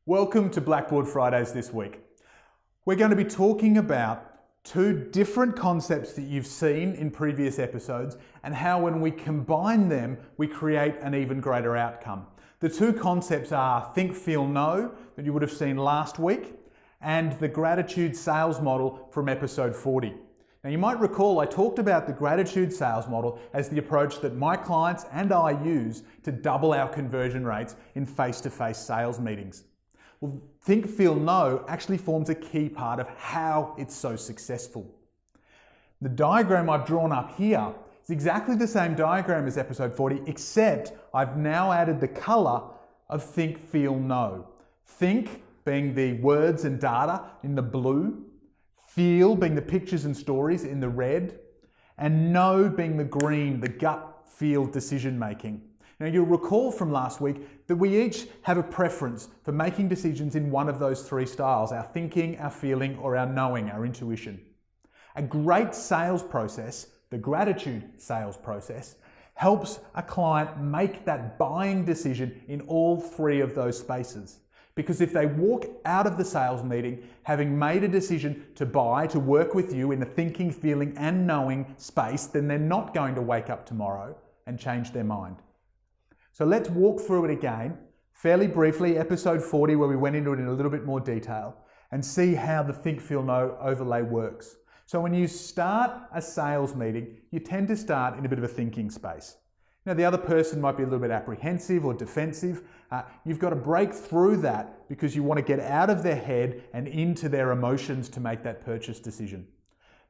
Welcome to Blackboard Fridays this week. We're going to be talking about two different concepts that you've seen in previous episodes and how when we combine them, we create an even greater outcome. The two concepts are think, feel, know that you would have seen last week and the gratitude sales model from episode 40. Now you might recall I talked about the gratitude sales model as the approach that my clients and I use to double our conversion rates in face-to-face sales meetings. Well, think, feel, know actually forms a key part of how it's so successful. The diagram I've drawn up here is exactly the same diagram as episode 40, except I've now added the color of think, feel, know. Think being the words and data in the blue, feel being the pictures and stories in the red, and know being the green, the gut feel decision making. Now you'll recall from last week that we each have a preference for making decisions in one of those three styles, our thinking, our feeling, or our knowing, our intuition. A great sales process, the gratitude sales process, helps a client make that buying decision in all three of those spaces. Because if they walk out of the sales meeting having made a decision to buy, to work with you in the thinking, feeling, and knowing space, then they're not going to wake up tomorrow and change their mind. So let's walk through it again, fairly briefly, episode 40, where we went into it in a little bit more detail, and see how the think, feel, know overlay works. So when you start a sales meeting, you tend to start in a bit of a thinking space. Now the other person might be a little bit apprehensive or defensive. You've got to break through that because you want to get out of their head and into their emotions to make that purchase decision.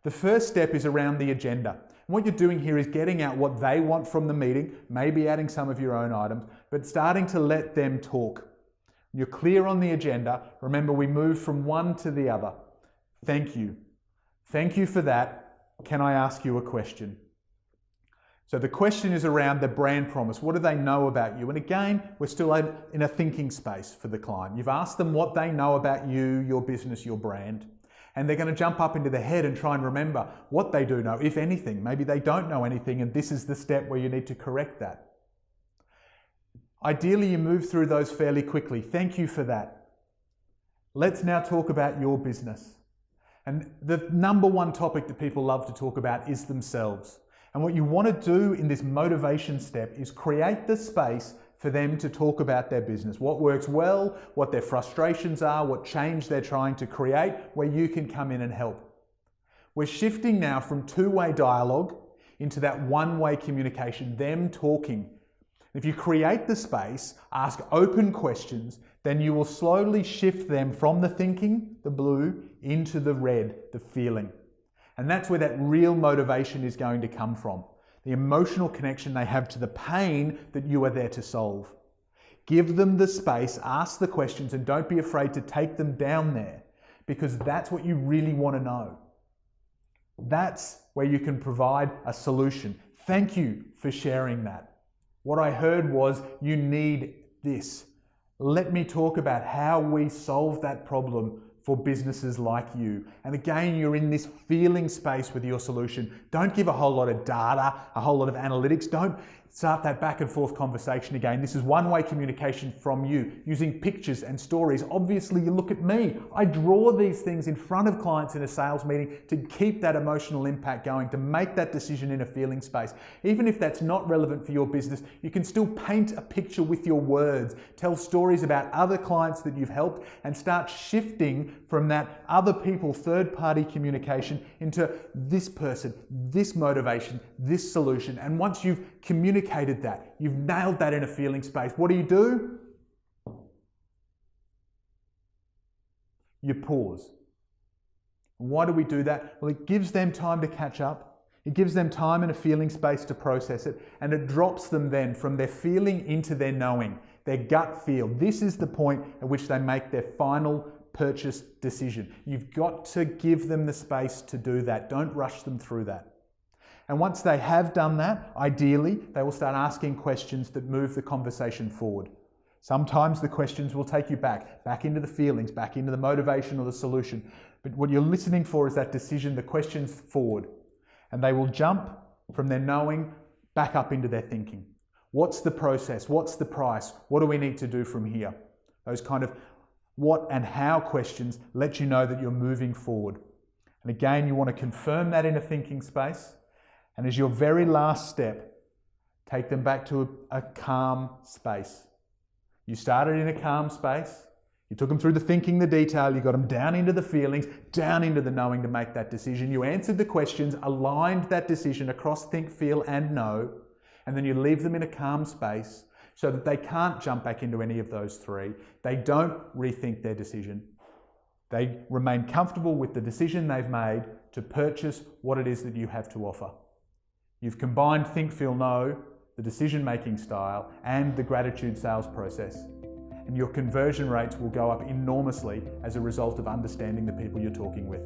The first step is around the agenda. And what you're doing here is getting out what they want from the meeting, maybe adding some of your own items, but starting to let them talk. You're clear on the agenda. Remember, we move from one to the other. Thank you. Thank you for that. Can I ask you a question? So the question is around the brand promise. What do they know about you? And again, we're still in a thinking space for the client. You've asked them what they know about you, your business, your brand. And they're going to jump up into their head and try and remember what they do know, if anything. Maybe they don't know anything, and this is the step where you need to correct that. Ideally, you move through those fairly quickly. Thank you for that. Let's now talk about your business. And the number one topic that people love to talk about is themselves. And what you want to do in this motivation step is create the space for them to talk about their business, what works well, what their frustrations are, what change they're trying to create, where you can come in and help. We're shifting now from two-way dialogue into that one-way communication, them talking. If you create the space, ask open questions, then you will slowly shift them from the thinking, the blue, into the red, the feeling. And that's where that real motivation is going to come from. The emotional connection they have to the pain that you are there to solve. Give them the space, ask the questions, and don't be afraid to take them down there, because that's what you really want to know. That's where you can provide a solution. Thank you for sharing that. What I heard was, you need this. Let me talk about how we solve that problem for businesses like you. And again, you're in this feeling space with your solution. Don't give a whole lot of data, a whole lot of analytics. Don't start that back and forth conversation again. This is one-way communication from you, using pictures and stories. Obviously, you look at me. I draw these things in front of clients in a sales meeting to keep that emotional impact going, to make that decision in a feeling space. Even if that's not relevant for your business, you can still paint a picture with your words, tell stories about other clients that you've helped, and start shifting from that other people, third-party communication into this person, this motivation, this solution. And once you've communicated that, you've nailed that in a feeling space, what do? You pause. Why do we do that? Well, it gives them time to catch up. It gives them time and a feeling space to process it, and it drops them then from their feeling into their knowing, their gut feel. This is the point at which they make their final purchase decision. You've got to give them the space to do that. Don't rush them through that. And once they have done that, ideally, they will start asking questions that move the conversation forward. Sometimes the questions will take you back into the feelings, back into the motivation or the solution. But what you're listening for is that decision, the questions forward. And they will jump from their knowing back up into their thinking. What's the process? What's the price? What do we need to do from here? Those kind of What and how questions let you know that you're moving forward. And again, you want to confirm that in a thinking space. And as your very last step, take them back to a calm space. You started in a calm space. You took them through the thinking, the detail, you got them down into the feelings, down into the knowing to make that decision. You answered the questions, aligned that decision across think, feel, and know, and then you leave them in a calm space so that they can't jump back into any of those three. They don't rethink their decision. They remain comfortable with the decision they've made to purchase what it is that you have to offer. You've combined think, feel, know, the decision-making style, and the gratitude sales process. And your conversion rates will go up enormously as a result of understanding the people you're talking with.